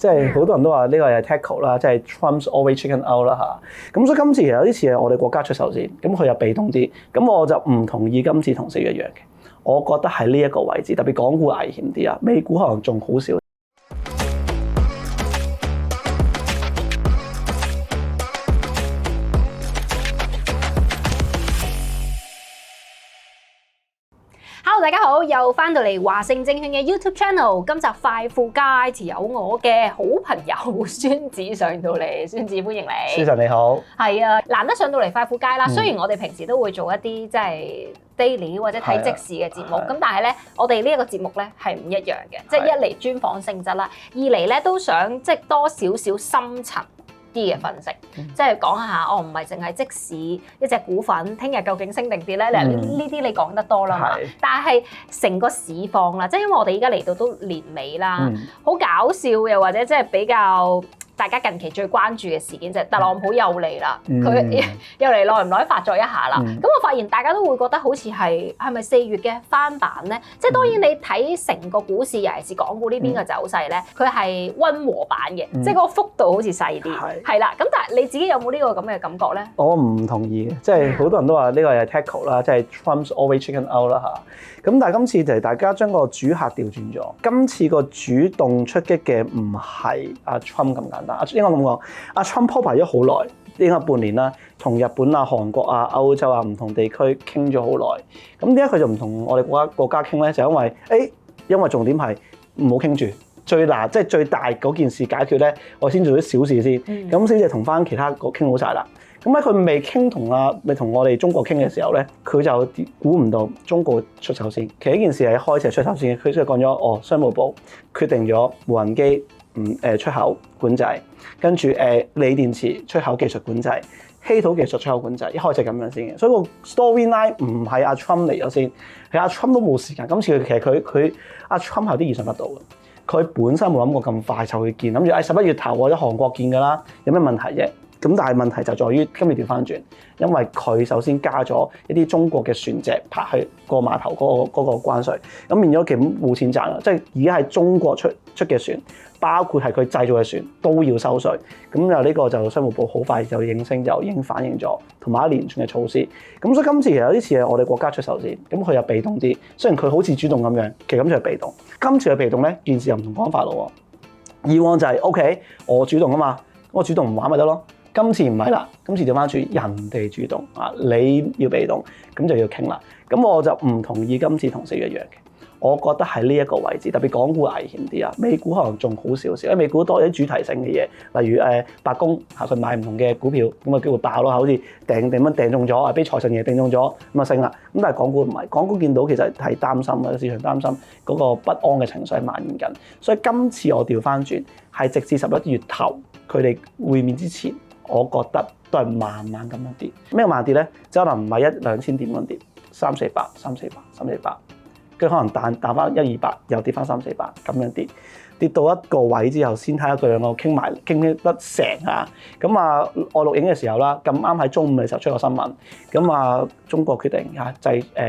即係好多人都話呢個係 tackle 啦，即係 Trump's always chicken out 啦嚇。咁所以今次其實有啲似係我哋國家出手先，咁佢又被動啲。咁我就唔同意今次同4月一樣嘅。我覺得喺呢一個位置，特別港股危險啲啊，美股可能仲好少。Hello， 大家好，又翻到嚟華盛證券嘅 YouTube Channel。今集快富街持有我嘅好朋友孫子上到嚟，孫子歡迎你。先生你好。係啊，難得上到嚟快富街啦。雖然我哋平時都會做一啲即係 daily 或者睇即時嘅節目，咁但係咧，我哋呢一個節目咧係唔一樣嘅，即係一嚟專訪性質啦，二嚟咧都想即係多少少深層啲嘅分析，即係講下唔係淨係即時一隻股份聽日究竟升定跌咧？呢啲你講得多啦嘛。但係成個市況啦，即係因為我哋而家嚟到都年尾啦，好搞笑又或者即係比較大家近期最關注嘅事件就係特朗普又嚟啦，佢又嚟耐唔耐發作一下啦。咁我發現大家都會覺得好似係咪4月嘅翻版咧？即係當然你睇成個股市，尤其是港股呢邊嘅走勢咧，佢係溫和版嘅，即係嗰個幅度好似細啲，係啦。咁但係你自己有冇呢個咁嘅感覺咧？我唔同意嘅，即係好多人都話呢個係 tackle 啦，即係 Trump's always chicken out 啦嚇。咁但係今次就係大家將個主客調轉咗，今次個主動出擊嘅唔係阿 Trump 咁簡單。應該咁講，阿 Trump 鋪排咗好耐，應該半年啦，同日本啊、韓國啊、歐洲啊唔同地區傾咗好耐。咁點解佢就唔同我哋國家傾咧？就因為重點係唔好傾住，最難即係最大嗰件事解決咧，我先做啲小事先，咁先至同翻其他國傾好晒啦。咁喺佢未傾未同我哋中國傾嘅時候咧，佢就估唔到中國出手先。其實呢件事係一開始係出手先，佢就講咗商務部決定咗無人機出口管制，跟住鋰電池出口技術管制，稀土技術出口管制，一開始係咁樣先嘅。所以個 storyline 唔係阿 Trump 嚟咗先，係阿 Trump 都冇時間。今次其實佢阿 Trump 有啲意想不到嘅，佢本身冇諗過咁快就去見，諗住11月頭或者韓國見㗎啦，有咩問題啫？咁但係問題就在於今日調翻轉，因為佢首先加咗一啲中國嘅船隻泊去過碼頭嗰個關稅，咁變咗其實冇錢賺啦。即係而家係中國出嘅船，包括係佢製造嘅船都要收稅。咁就呢個就商務部好快就應聲就已經反映咗，同埋一連串嘅措施。咁所以今次其實有啲似係我哋國家出手先，咁佢又被動啲。雖然佢好似主動咁樣，其實咁就係被動。今次嘅被動咧，件事又唔同講法咯。以往就係 OK，我主動啊嘛，我主動唔玩咪得咯。今次唔係啦，今次調翻轉人哋主動啊，你要被動，咁就要傾啦。咁我就唔同意今次同4月一樣嘅。我覺得喺呢一個位置，特別港股危險啲啊，美股可能仲好少少，因為美股多啲主題性嘅嘢，例如白宮佢買唔同嘅股票，咁啊機會爆咯，好似掟中咗啊，俾財神爺掟中咗咁啊升啦。咁但係港股唔係，港股見到其實係擔心嘅，市場擔心嗰個不安嘅情緒係蔓延緊，所以今次我調翻轉係直至11月頭佢哋會面之前。我覺得都係慢慢咁樣跌，咩慢跌咧？即可能唔係1-2千點咁跌，300-400，跟住可能彈翻100-200，又跌翻300-400咁樣跌到一個位之後，先睇下佢兩個傾得成啊！咁啊，我錄影嘅時候啦，咁啱喺中午嘅時候出個新聞，咁啊中國決定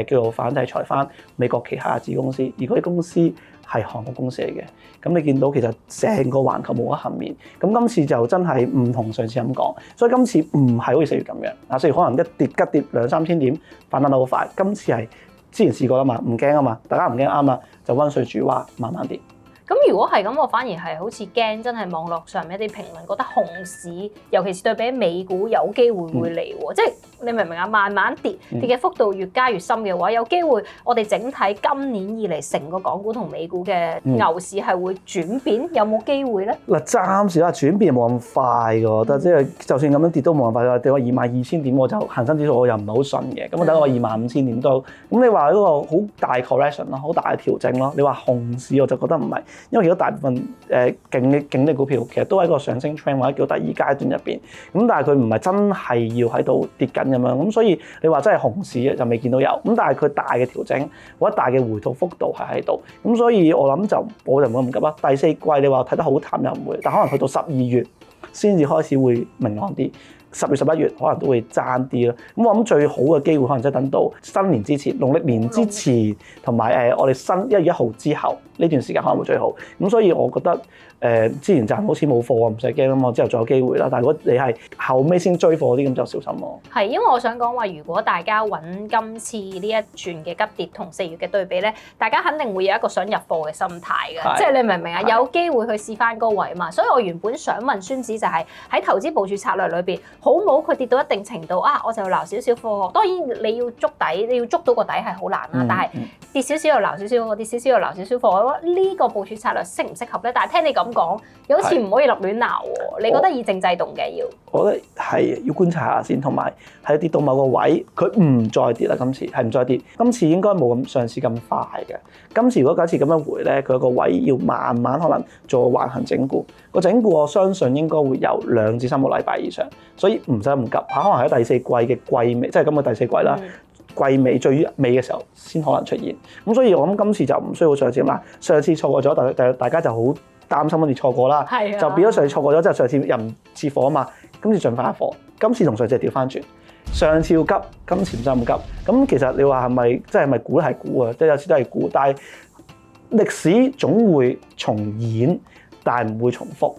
叫做反制裁翻美國旗下嘅子公司，而嗰啲公司係韓國公司嚟嘅。咁你見到其實成個環球冇一幸免，咁今次就真係唔同上次咁講，所以今次唔係好似4月咁樣啊，4月可能一跌急跌2-3千點，反彈得好快。今次係之前試過啦嘛，唔驚啊嘛，大家唔驚啱啦，就溫水煮蛙，慢慢跌。咁如果係咁，我反而係好似驚，真係網絡上面一啲評論覺得熊市，尤其是對比美股有機會會嚟喎，即係你明唔明啊？慢慢跌嘅幅度越加越深嘅話，有機會我哋整體今年以嚟成個港股同美股嘅牛市係會轉變，有冇機會咧？嗱，暫時啦，轉變冇咁快嘅，我覺得即係就算咁樣跌都冇咁快。你話22,000點，我就恒生指數我又唔係好信嘅，咁我等我25,000點都。咁你話嗰個好大 correction 咯，好大嘅調整咯。你話熊市我就覺得唔係。因為如果大部分勁嘅股票其實都喺個上升 trend 或者叫第二階段入邊，咁但係佢唔係真係要喺度跌緊咁樣，咁所以你話真係熊市就未見到有，咁但係佢大嘅調整或者大嘅回吐幅度係喺度，咁所以我諗我就唔會咁急啦。第四季你話睇得好淡又唔會，但可能去到12月先至開始會明朗啲。10月11月可能都會爭啲咯。咁我諗最好嘅機會可能真係等到新年之前，農曆年之前，同埋我哋新1月1號之後呢段時間可能會最好。咁所以我覺得之前暫好似冇貨啊，唔使驚啊嘛，之後仲有機會啦。但係如果你係後尾先追貨啲咁就小心咯。係，因為我想講話，如果大家揾今次呢一轉嘅急跌同4月嘅對比咧，大家肯定會有一個想入貨嘅心態嘅，即係你明唔明啊？有機會去試翻高位嘛。所以我原本想問孫子就係喺投資部署策略裏邊，好冇佢跌到一定程度啊，我就撈少少貨。當然你要捉底，你要捉到個底係好難啦。但係跌少少又撈少少，跌少少又撈少少貨，我覺得呢個部署策略適唔適合咧？但係聽你咁講，又好似唔可以立亂撈喎。你覺得以靜制動嘅要？我覺得係要觀察下先，同埋係跌到某個位，佢唔再跌啦。今次係唔再跌，今次應該冇咁上次咁快嘅。今次如果假設咁樣回咧，佢個位要慢慢可能做橫行整固。個整固我相信應該會有2至3個禮拜以上，所以唔使咁急。可能喺第4季嘅季尾，即係今個第4季啦，季尾最尾嘅時候先可能出現。咁所以我諗今次就唔需要上次啦。上次錯過咗，大家就好擔心嗰次錯過啦，就變咗上次錯過咗，即係上次入唔切貨啊嘛。今次盡快貨，今次同上次係調翻轉。上次要急，今次唔使咁急。咁其實你話係咪即係咪估係估啊？即係有時都係估，但係歷史總會重演，但係唔會重複，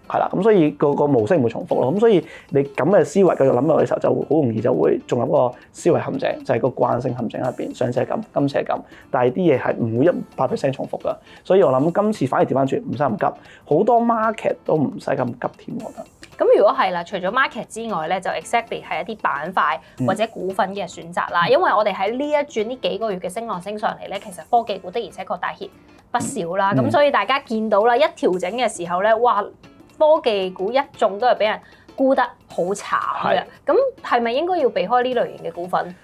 係啦。咁所以個模式唔會重複咯。咁所以你咁嘅思維繼續諗落嘅時候，就好容易就會仲有個思維陷阱，就係個慣性陷阱入邊。上次係咁，今次係咁，但係啲嘢係唔會100%重複噶。所以我諗今次反而調翻轉，唔使咁急。好多 market 都唔使咁急添，我覺得。咁如果係啦，除咗 market 之外咧，就 exactly 係一啲板塊或者股份嘅選擇啦。因為我哋喺呢一轉呢幾個月嘅升浪升上嚟咧，其實科技股的而且確大熱不少啦。咁所以大家見到啦，一調整嘅時候咧，哇，科技股一眾都係俾人沽得好慘嘅。咁係咪應該要避開呢類型嘅股份？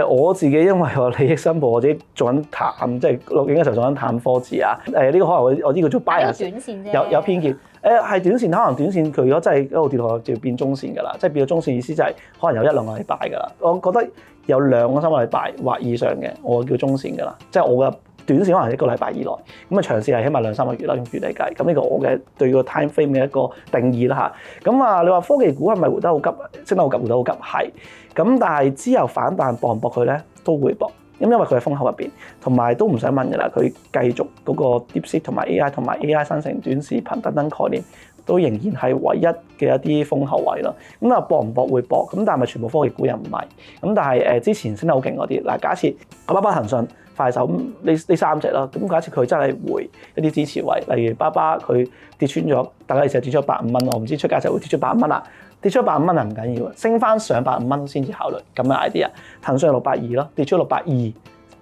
我自己因為我利益申報，我自己做緊淡，即係錄影嘅時候做緊淡科技啊。呢個可能我呢個做 bias，短線啫，有偏見。係短線，可能短線佢如果真係一路跌落去，就要變中線㗎啦。即係變咗中線意思就係可能有1-2個禮拜㗎啦。我覺得有2個3個禮拜或以上嘅，我叫中線㗎啦。即係我嘅短線可能1個禮拜以內，咁啊長線係起碼2-3個月啦，用月嚟計。咁呢個我嘅對個 time frame 嘅一個定義啦嚇。咁啊，你話科技股係咪回得好急？升得好急，回得好急係。咁但係之後反彈搏唔搏佢咧？都會搏。咁因為佢喺風口入邊，同埋都唔使問㗎啦。佢繼續嗰個 DeepSeek 同埋 AI 同埋 AI 生成短視頻等等概念，都仍然係唯一嘅一啲風口位咯。咁啊搏唔搏會搏，咁但係咪全部科技股又唔係？咁但係之前升得好勁嗰啲，嗱假設阿巴巴、騰訊、快手呢3隻啦，咁假設佢真係回一啲支持位，例如巴巴佢跌穿咗，大家以前跌咗150蚊，我唔知出街就會跌出150蚊啦。跌出150蚊係唔緊要，升翻上150蚊先至考慮咁嘅 idea。騰訊係620咯，跌出620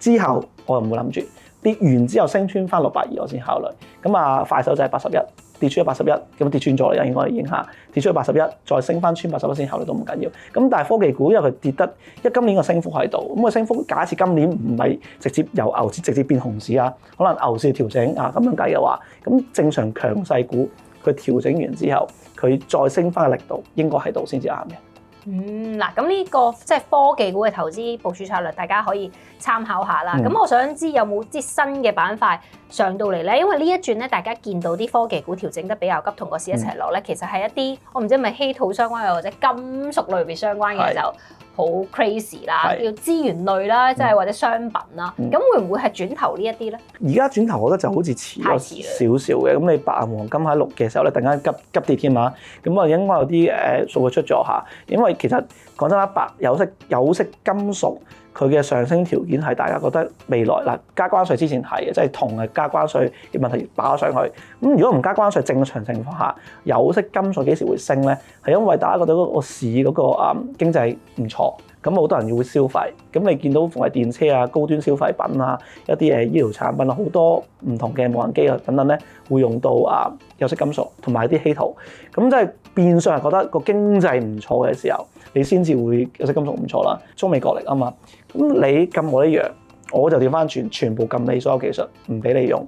之後，我又唔會諗住跌完之後升穿翻620，我先考慮。咁啊，快手就係81，跌出咗81，咁跌穿咗啦，應該已經嚇跌出咗81，再升翻穿81先考慮都唔緊要。咁但係科技股因為佢跌得，因為今年個升幅喺度，咁個升幅假設今年唔係直接由牛市直接變熊市啊，可能牛市調整啊咁樣計嘅話，咁正常強勢股佢調整完之後，佢再升翻嘅力度應該喺度先至啱嘅。嗱，咁呢個即係科技股嘅投資部署策略，大家可以參考下啦。咁我想知有冇啲新嘅板塊上到嚟咧？因為呢一轉咧，大家見到啲科技股調整得比較急，同個市一齊落咧，其實係一啲我唔知係咪稀土相關嘅或者金屬類別相關嘅就好 crazy 啦，叫資源類啦，即係或者商品啦。咁會唔會係轉投呢一啲咧？而家轉頭我覺得就好似遲咗少少嘅。咁你白銀黃金喺6嘅時候咧，突然間急跌添啊！咁啊，應該有啲數據出咗下，因為其實講真啦，有色金屬佢嘅上升條件係大家覺得未來嗱加關稅之前係嘅，即係銅係加關稅嘅問題爆咗上去。咁如果唔加關稅，正常情況下有色金屬幾時會升咧？係因為大家覺得嗰個市嗰個經濟唔錯，咁好多人要會消費。咁你見到逢係電車啊、高端消費品啊、一啲醫療產品啊，好多唔同嘅無人機啊等等咧，會用到有色金屬同埋啲稀土。咁即係變相係覺得個經濟唔錯嘅時候，你先至會有色金屬唔錯啦。中美角力啊嘛，咁你禁我一樣，我就調翻轉，全部禁你所有技術，唔俾你用。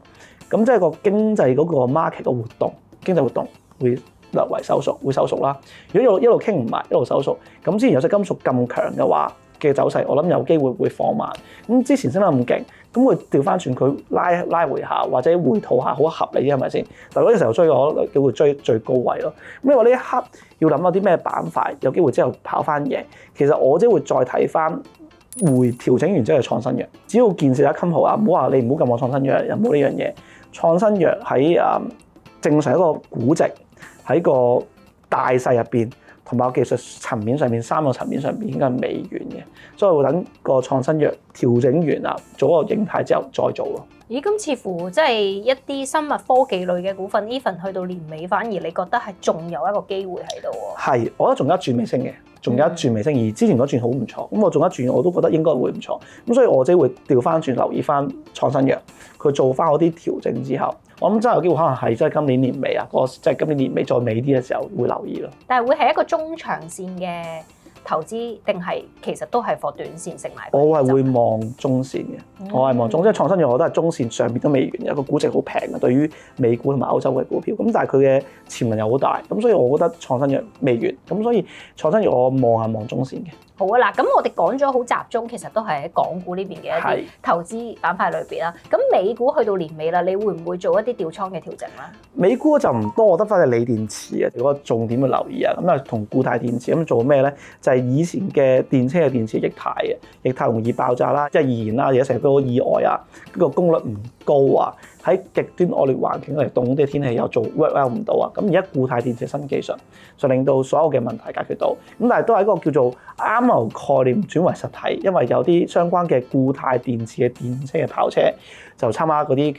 咁即係個經濟嗰個 market 嘅活動，經濟活動會略為收縮啦。如果一路傾唔埋，一路收縮，咁之前有色金屬咁強嘅話嘅走勢，我諗有機會會放慢。咁之前升得咁勁，咁佢調翻轉佢拉回下或者回吐下，好合理啫，係咪先？但係嗰陣時候追我，有機會追最高位咯。咁你話呢一刻要諗有啲咩板塊有機會之後跑翻贏，其實我即係會再睇翻。調整完之後創新藥，只要件事一襟好啊，唔好話你唔好咁我創新藥，又冇呢樣嘢。創新藥喺正常一個估值喺個大勢入邊，同埋個技術層面上面3個層面上邊應該係未完嘅，所以會等個創新藥調整完啦，做一個形態之後再做咯。咦，咁似乎即係一啲生物科技類嘅股份 even 去到年尾，反而你覺得係仲有一個機會喺度喎？係，我覺得仲有一轉未升嘅。仲有一轉未升，而之前嗰轉好唔錯，咁我仲有一轉我都覺得應該會唔錯，咁所以我自己會調翻轉留意翻創新藥，佢做翻嗰啲調整之後，我諗真係有機會可能係即係今年年尾啊，即係今年年尾再尾啲嘅時候會留意咯。但係會係一個中長線嘅投資，定係其實都係 for 短線性買？我係會望中線嘅，我係望中，即係創新藥我都係中線上邊都未完，有個估值好平嘅對於美股同埋歐洲嘅股票，咁但係佢嘅潛能又好大，咁所以我覺得創新藥未完，咁所以創新藥我望中線嘅。好啊，嗱，咁我哋講咗好集中，其實都係喺港股呢邊嘅一啲投資板塊裏邊啦。咁美股去到年尾啦，你會唔會做一啲調倉嘅調整咧？美股就唔多，我得翻係鋰電池啊，嗰個重點去留意啊。咁啊，同固態電池咁做咩咧？就係以前嘅電車嘅電池液態嘅，液態容易爆炸啦，即係易燃啦，而家成日都好意外啊，個功率唔高啊。喺極端惡劣環境嚟凍啲天氣又做 work 唔到啊！咁而家固態電池新技術就令到所有嘅問題解決到，咁但係都係一個叫做啱牛概念轉為實體，因為有啲相關嘅固態電池嘅電車嘅跑車就參加嗰啲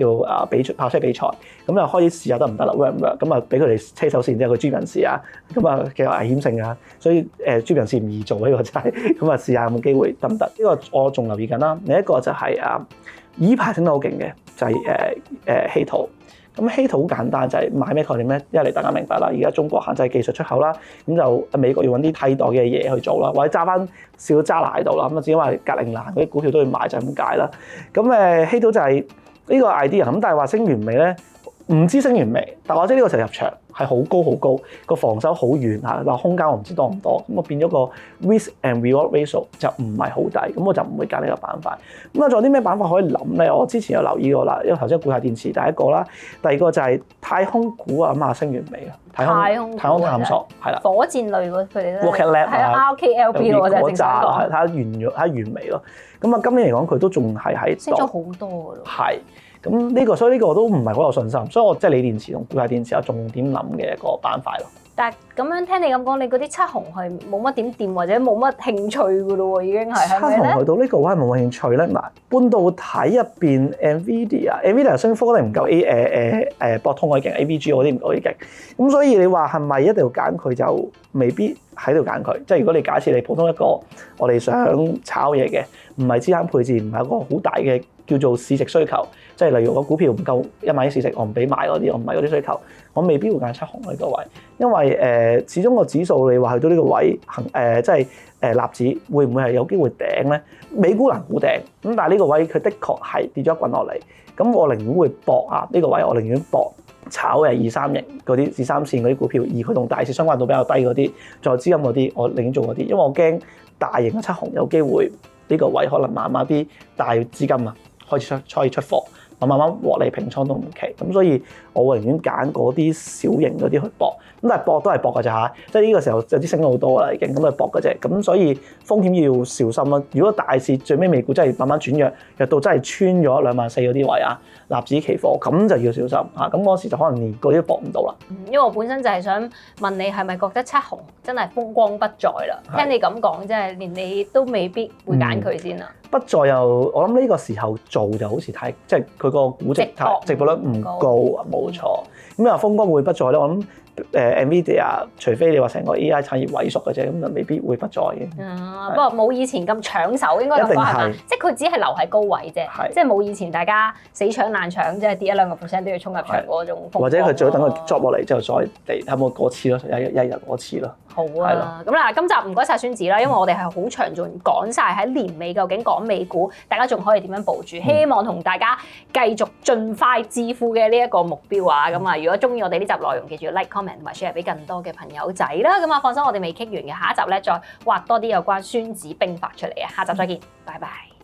叫跑車比賽，咁就開始試下得唔得啦 work 唔 work，咁啊俾佢哋車手試之後佢專業人士啊，咁啊幾有危險性啊，所以專業人士唔易做呢個真係，咁啊試下有冇機會得唔得？呢個我仲留意緊啦。另一個就係依排升得好勁嘅，就係稀土。咁稀土好簡單，就係買咩概念咧？一嚟大家明白啦，而家中國限制技術出口啦，咁就美國要揾啲替代嘅嘢去做啦，或者揸翻少揸拿喺度啦。咁啊，只因為格陵蘭嗰啲股票都要買就係咁解啦。咁稀土就係呢個 idea。咁但係話升完未咧？唔知升完未？但我知呢個時候入場係好高好高，個防守好遠嚇，嗱空間我唔知多唔多，咁我變咗個 risk and reward ratio 就唔係好低，咁我就唔會揀呢個板塊。咁啊，仲有啲咩板塊可以諗咧？我之前有留意過啦，因為頭先固態電池第一個啦，第二個就係太空股啊，咁啊升完未啊？太空探索係啦，火箭類佢哋都 Rocket Lab 啊 RKLB 我就正想講，睇下完未咯。咁啊，今年嚟講佢都仲係喺度，升咗好多㗎咯。係。咁呢個，所以呢個我都唔係好有信心，所以我即係鋰電池同固態電池有重點諗嘅一個板塊咯。但係咁樣聽你咁講，你嗰啲七雄係冇乜點掂或者冇乜興趣㗎咯喎，已經係係咪咧？七雄去到呢個位係冇乜興趣咧。嗱，半導體入邊 Nvidia 升幅都唔夠博通嗰啲勁 ，AVG 嗰啲唔夠啲勁。咁所以你話係咪一定要揀佢就未必喺度揀佢？即係如果你假設你普通一個我哋想炒嘢嘅，唔係資產配置，唔係一個好大嘅叫做市值需求，即係例如個股票唔夠1萬億市值，我唔俾買嗰啲，我唔係嗰啲需求，我未必會揀七雄呢個位，因為始終個指數你話去到呢個位即係納指會唔會係有機會頂咧？美股難估頂，咁但係呢個位佢的確係跌咗一棍落嚟，咁我寧願會搏啊呢個位，我寧願搏炒2、3型嗰啲2、3線嗰啲股票，而佢同大市相關度比較低嗰啲，再資金嗰啲，我寧願做嗰啲，因為我驚大型嘅七雄有機會呢個位可能慢慢啲大資金啊開始出貨，慢慢獲利平倉都唔奇，咁所以我會寧願揀嗰啲小型嗰啲去搏，咁但係搏都係搏㗎咋嚇，即係呢個時候有啲升咗好多啦已經，咁係搏㗎啫，咁所以風險要小心咯。如果大市最尾美股真係慢慢轉弱，弱到真係穿咗24,000嗰啲位啊，納指期貨咁就要小心嚇，咁嗰時就可能連嗰啲都搏唔到啦。因為我本身就係想問你係咪覺得七雄真係風光不再啦？聽你咁講，即係連你都未必會揀佢先啦。不再又，我諗呢個時候做就好似太，即係佢個估值值博率唔高啊，冇錯。咁又風光會不再咧？我諗Nvidia 除非你話成個 AI 產業萎縮嘅啫，咁就未必會不再嘅。不過冇以前咁搶手，應該咁講係嘛？即係佢只係留喺高位啫，即係冇以前大家死搶爛搶，即係跌1-2%都要衝入場嗰種風光。或者佢最好等佢 drop 落嚟之後再嚟睇冇嗰次咯，一日嗰次咯。好啊，咁嗱，今集唔該晒孫子啦，因為我哋係好詳盡講晒喺年尾究竟講美股，大家仲可以點樣部署？希望同大家繼續盡快致富嘅呢一個目標啊！咁啊，如果中意我哋呢集內容，記住 like、comment 同埋 share 俾更多嘅朋友仔啦！咁啊，放心，我哋未傾完嘅，下一集咧再畫多啲有關孫子兵法出嚟啊！下集再見，拜拜。